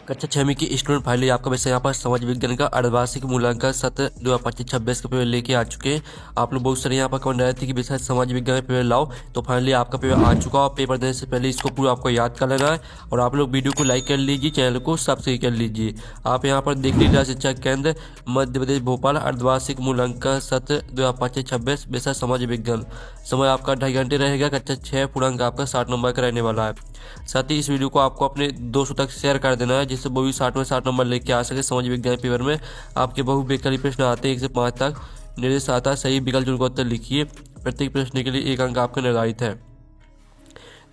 कक्षा 6वीं की student finally आपका वैसे यहाँ पर समाज विज्ञान का अर्धवार्षिक मूल्यांकन सत्र 2025-26 का पेपर लेके आ चुके हैं। आप लोग बहुत सारे यहाँ पर कमेंट रहे थे कि वैसे समाज विज्ञान का पेपर लाओ, तो फाइनली आपका पेपर आ चुका है। पेपर देने से पहले इसको पूरा आपको याद कर लेना है और आप लोग वीडियो को लाइक कर लीजिए, चैनल को सब्सक्राइब कर लीजिए। आप यहाँ पर देख लीजिए शिक्षा केंद्र मध्य प्रदेश भोपाल अर्धवार्षिक मूल्यांकन सत्र 2025-26 विषय समाज विज्ञान। समय आपका 2.5 घंटे रहेगा। कक्षा 6 पूर्णांक आपका 60 नंबर का रहने वाला है। साथ ही इस वीडियो को आपको अपने दोस्तों तक शेयर कर देना है, जिससे वो भी 60 में 60 नंबर लेके आ सके। समाज विज्ञान पेपर में आपके बहुविकल्पी प्रश्न आते हैं 1 से 5 तक। निर्देश आता है सही विकल्प चुनकर उत्तर लिखिए। प्रत्येक प्रश्न के लिए 1 अंक आपका निर्धारित है।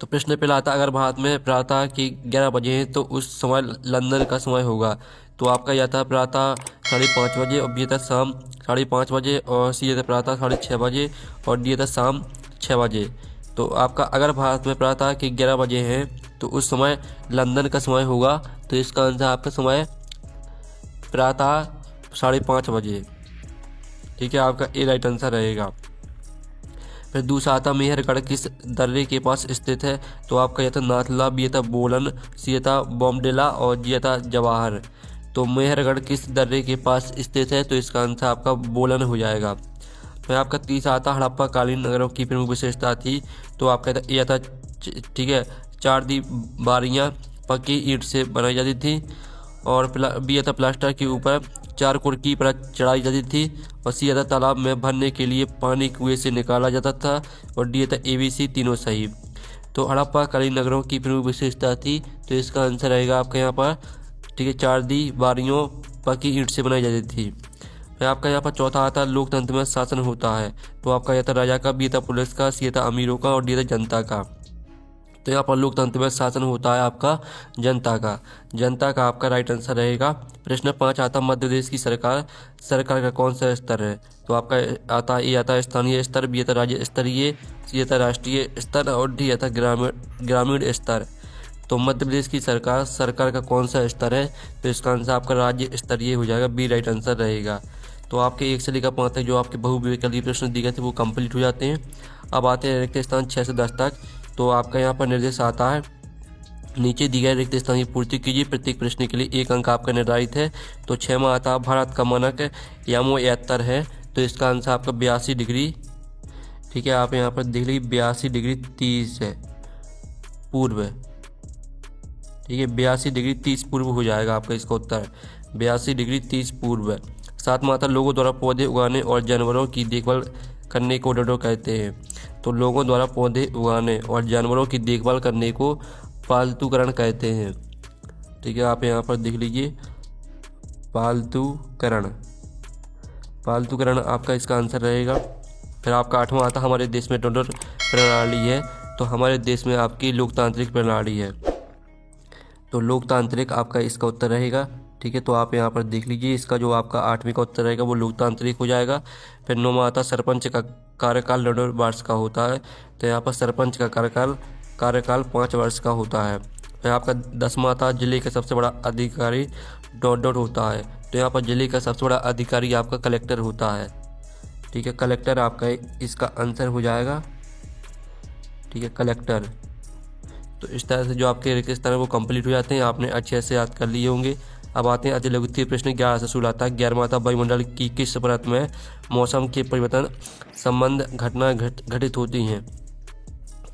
तो प्रश्न पहला आता है, अगर भारत में प्रातः के 11 बजे हैं तो उस समय लंदन का समय होगा। तो आपका यह था प्रातः 5:30 बजे और बी था शाम 5:30 बजे और सी था प्रातः 6:30 बजे और डी था शाम 6 बजे। तो आपका अगर भारत में प्रातः के 11 बजे हैं तो उस समय लंदन का समय होगा। तो इसका आंसर आपका समय प्रातः 5:30 बजे। ठीक है, आपका ए राइट आंसर रहेगा। फिर दूसरा आता मेहरगढ़ किस दर्रे के पास स्थित है। तो आपका यह था नाथला, बी था बोलन, सी था बॉम्बडेला और जी था जवाहर। तो मेहरगढ़ किस दर्रे के पास स्थित है, तो इसका आंसर आपका बोलन हो जाएगा। फिर आपका तीसरा आता हड़प्पा कालीन नगरों की प्रमुख विशेषता थी। तो आपका यह था ठीक है 4 दीवारियाँ पक्की ईंट से बनाई जाती थी और बी था प्लास्टर के ऊपर 4 कुर की परत चढ़ाई जाती थी और सी था तालाब में भरने के लिए पानी कुएं से निकाला जाता था और डी था ABC तीनों सही। तो हड़प्पा कालीन नगरों की प्रमुख विशेषता थी। तो इसका आंसर रहेगा आपका यहाँ पर ठीक है 4 दीवारियों पक्की ईंट से बनाई जाती थी। फिर आपका यहाँ पर चौथा आता लोकतंत्र में शासन होता है। तो आपका यह था राजा का, बी था पुलिस का, सी था अमीरों का और डी था जनता का। तो यहाँ पर लोकतंत्र में शासन होता है आपका जनता का। जनता का आपका राइट आंसर रहेगा। प्रश्न 5 आता मध्य प्रदेश की सरकार का कौन सा स्तर है। तो आपका आता ए आता स्थानीय स्तर, बी आता राज्य स्तरीय, सी आता राष्ट्रीय स्तर और डी आता ग्रामीण स्तर। तो मध्य प्रदेश की सरकार का कौन सा स्तर है, तो इसका आंसर आपका राज्य स्तरीय हो जाएगा, बी राइट आंसर रहेगा। तो आपके 1 से लेकर 5 तक जो आपके बहुविकल्पीय प्रश्न दिए गए थे वो कंप्लीट हो जाते हैं। अब आते हैं रिक्त स्थान 6 से 10 तक। तो आपका यहाँ पर निर्देश आता है नीचे दिए गए रिक्त स्थान की पूर्ति कीजिए। प्रत्येक प्रश्न के लिए 1 अंक आपका निर्धारित है। तो 6वां आता भारत का मानक यामो 73 है। तो इसका आंसर आपका 82 डिग्री ठीक है, आप यहाँ पर देख लीजिए 82 डिग्री 30 है पूर्व। ठीक है 82 डिग्री 30 पूर्व हो जाएगा आपका इसका उत्तर 82 डिग्री 30 पूर्व। 7वां आता लोगों द्वारा पौधे उगाने और जानवरों की देखभाल करने को डडो कहते हैं। तो लोगों द्वारा पौधे उगाने और जानवरों की देखभाल करने को पालतूकरण कहते हैं। ठीक है, आप यहाँ पर देख लीजिए पालतूकरण आपका इसका आंसर रहेगा। फिर आपका 8वां आता हमारे देश में दंड प्रणाली है। तो हमारे देश में आपकी लोकतांत्रिक प्रणाली है। तो लोकतांत्रिक आपका इसका उत्तर रहेगा। ठीक है, तो आप यहाँ पर देख लीजिए इसका जो आपका 8वीं का उत्तर रहेगा वो लोकतांत्रिक हो जाएगा। फिर 9वां आता सरपंच का कार्यकाल 1.5 वर्ष का होता है। तो यहाँ पर सरपंच का कार्यकाल 5 वर्ष का होता है। फिर आपका 10वां आता जिले का सबसे बड़ा अधिकारी ... होता है। तो यहाँ पर जिले का सबसे बड़ा अधिकारी आपका कलेक्टर होता है। ठीक है, कलेक्टर आपका इसका आंसर हो जाएगा। ठीक है, कलेक्टर। तो इस तरह से जो आपके रिक्त स्थान है वो कंप्लीट हो जाते हैं। आपने अच्छे से याद कर लिए होंगे। अब आते हैं अति लघुत्तरीय प्रश्न 11 से शुरू आता है। 11वां आता वायुमंडल की किस परत में मौसम के परिवर्तन संबंध घटना घटित होती हैं।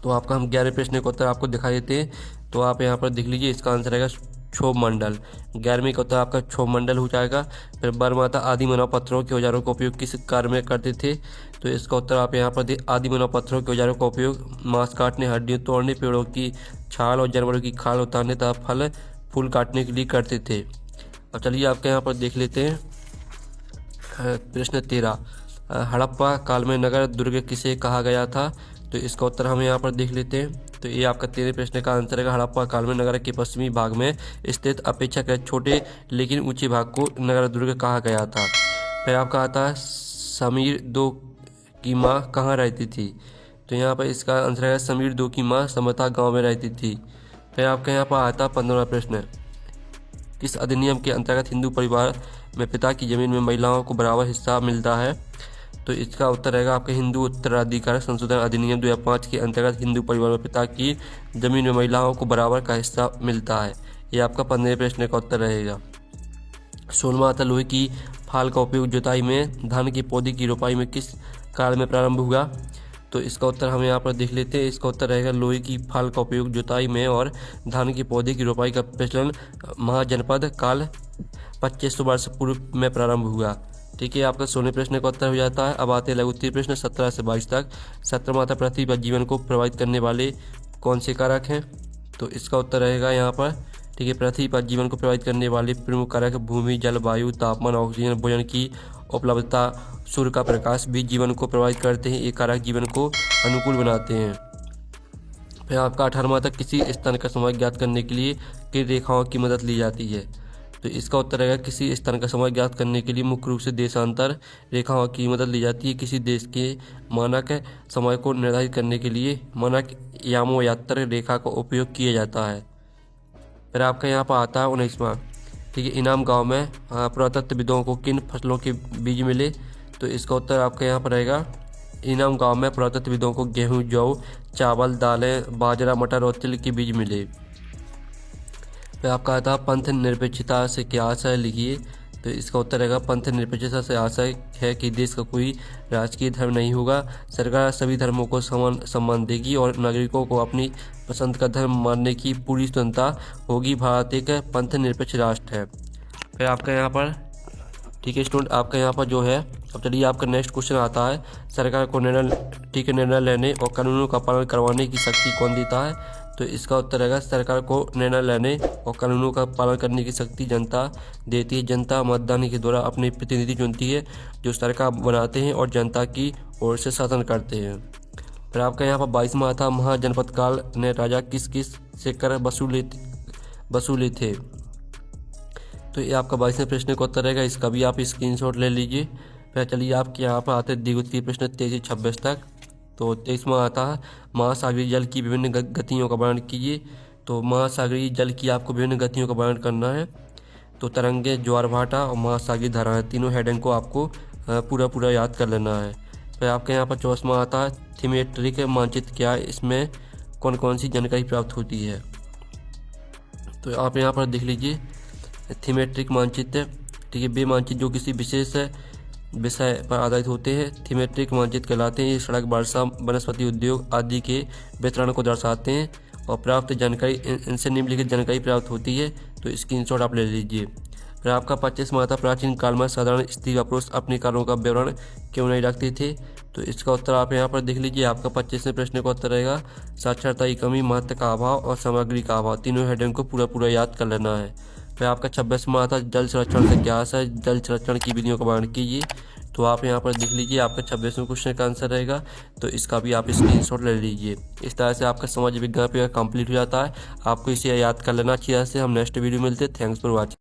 तो आपका हम 11 प्रश्न का उत्तर आपको दिखाई देते हैं। तो आप यहाँ पर देख लीजिए इसका आंसर रहेगा क्षोभ मंडल। 11वीं का उत्तर आपका क्षोभ मंडल हो जाएगा। फिर 12वां आता आदि मानव पत्थरों के औजारों का उपयोग किस कार्य में करते थे। तो इसका उत्तर आप यहाँ पर आदि मानव पत्थरों के औजारों का उपयोग मांस काटने, हड्डियों तोड़ने, पेड़ों की छाल और जानवरों की खाल उतारने तथा फल फूल काटने के लिए करते थे। अब चलिए आपके यहाँ पर देख लेते हैं प्रश्न 13 हड़प्पा काल में नगर दुर्ग किसे कहा गया था। तो इसका उत्तर हम यहाँ पर देख लेते हैं। तो ये आपका 13 प्रश्न का आंसर है। हड़प्पा काल में नगर के पश्चिमी भाग में स्थित अपेक्षाकृत छोटे लेकिन ऊंचे भाग को नगर दुर्ग कहा गया था। फिर आपका आता है समीर 2 की माँ कहाँ रहती थी। तो यहाँ पर इसका आंसर है समीर 2 की माँ समता गाँव में रहती थी। फिर आपका यहाँ पर आता 15वां प्रश्न किस अधिनियम के अंतर्गत हिंदू परिवार में पिता की जमीन में महिलाओं को बराबर हिस्सा मिलता है। तो इसका उत्तर रहेगा आपके हिंदू उत्तराधिकार संशोधन अधिनियम 2005 के अंतर्गत हिंदू परिवार में पिता की जमीन में महिलाओं को बराबर का हिस्सा मिलता है। ये आपका 15वें प्रश्न का उत्तर रहेगा। 16वां आता लोहे की फाल का उपयोग जुताई में, धान के पौधे की रोपाई में किस काल में प्रारंभ हुआ? तो इसका उत्तर हम यहाँ पर देख लेते हैं। इसका उत्तर रहेगा लोहे की फाल का उपयोग जुताई में और धान के पौधे की रोपाई का प्रचलन महाजनपद काल 2500 वर्ष पूर्व में प्रारंभ हुआ। ठीक है, आपका 16वें प्रश्न का उत्तर हो जाता है। अब आते हैं लघु उत्तरीय प्रश्न 17 से 22 तक। 17वां आता पृथ्वी पर जीवन को प्रभावित करने वाले कौन से कारक हैं? तो इसका उत्तर रहेगा यहाँ पर, ठीक है, पृथ्वी पर जीवन को प्रभावित करने वाले प्रमुख कारक भूमि, जल, वायु, तापमान, ऑक्सीजन, भोजन की उपलब्धता, सूर्य का प्रकाश भी जीवन को प्रभावित करते हैं। ये कारक जीवन को अनुकूल बनाते हैं। फिर आपका 18वां तक किसी स्थान का समय ज्ञात करने के लिए किन रेखाओं की मदद ली जाती है? तो इसका उत्तर रहेगा किसी स्थान का समय ज्ञात करने के लिए मुख्य रूप से देशांतर रेखाओं की मदद ली जाती है। किसी देश के मानक समय को निर्धारित करने के लिए मानक यामोयात्र रेखा का उपयोग किया जाता है। फिर आपका यहाँ पर आता है 19वां, ठीक है, इनाम गांव में पुरातत्वविदों को किन फसलों के बीज मिले? तो इसका उत्तर आपका यहाँ पर रहेगा, इनाम गांव में पुरातत्वविदों को गेहूं, जौ, चावल, दालें, बाजरा, मटर और तिल के बीज मिले। फिर आपका आता है पंथ निरपेक्षता से क्या आशय लिखिए? तो इसका उत्तर रहेगा पंथ निरपेक्षता से आशय है कि देश का कोई राजकीय धर्म नहीं होगा, सरकार सभी धर्मों को समान सम्मान देगी और नागरिकों को अपनी पसंद का धर्म मानने की पूरी स्वतंत्रता होगी। भारत एक पंथ निरपेक्ष राष्ट्र है। फिर आपका यहाँ पर, ठीक है स्टूडेंट, आपका यहाँ पर जो है, अब चलिए आपका नेक्स्ट क्वेश्चन आता है, सरकार को निर्णय लेने और कानूनों का पालन करवाने की शक्ति कौन देता है? तो इसका उत्तर रहेगा सरकार को निर्णय लेने और कानूनों का पालन करने की शक्ति जनता देती है। जनता मतदान के द्वारा अपने प्रतिनिधि चुनती है जो सरकार बनाते हैं और जनता की ओर से शासन करते हैं। फिर आपका यहाँ पर 22वां था, महाजनपद काल ने राजा किस किस से कर वसूले थे? तो ये आपका 22वें प्रश्न का उत्तर रहेगा। इसका भी आप स्क्रीनशॉट ले लीजिए। फिर चलिए आपके यहाँ पर आते हैं द्विगुत्वीय प्रश्न 23 से 26 तक। तो 23वां आता है, महासागरीय जल की विभिन्न गतियों का वर्णन कीजिए। तो महासागरीय जल की आपको विभिन्न गतियों का वर्णन करना है। तो तरंगे, ज्वार भाटा और महासागरीय धाराएं, तीनों हेडिंग को आपको पूरा याद कर लेना है। फिर आपके यहाँ पर 24वां आता है, थीमेट्रिक मानचित्र क्या है? इसमें कौन कौन सी जानकारी प्राप्त होती है? तो आप यहाँ पर देख लीजिए थीमेट्रिक मानचित्र, ठीक है, वे मानचित्र जो किसी विशेष विषय पर आधारित होते हैं थीमेट्रिक मानचित्र कहलाते हैं। ये सड़क, वर्षा, वनस्पति उद्योग आदि के वितरण को दर्शाते हैं और प्राप्त जानकारी इनसे निम्नलिखित जानकारी प्राप्त होती है। तो स्क्रीनशॉट आप ले लीजिए। फिर आपका 25वां आता, प्राचीन काल में साधारण स्त्री व पुरुष अपने कार्यों का विवरण क्यों नहीं रखते थे? तो इसका उत्तर आप यहाँ पर देख लीजिए। आपका 25वें प्रश्न का उत्तर रहेगा साक्षरता की कमी, महत्व का अभाव और सामग्री का अभाव, तीनों हेडिंग को पूरा याद कर लेना है। फिर आपका 26वां आता, जल संरक्षण से क्या आशय है? जल संरक्षण की विधियों का वर्णन कीजिए। तो आप यहाँ पर देख लीजिए आपका 26वें क्वेश्चन का आंसर रहेगा। तो इसका भी आप स्क्रीनशॉट ले लीजिए। इस तरह से आपका समाज विज्ञान पेपर कंप्लीट हो जाता है। आपको इसे याद कर लेना चाहिए। हम नेक्स्ट वीडियो मिलते हैं। Thanks for watching.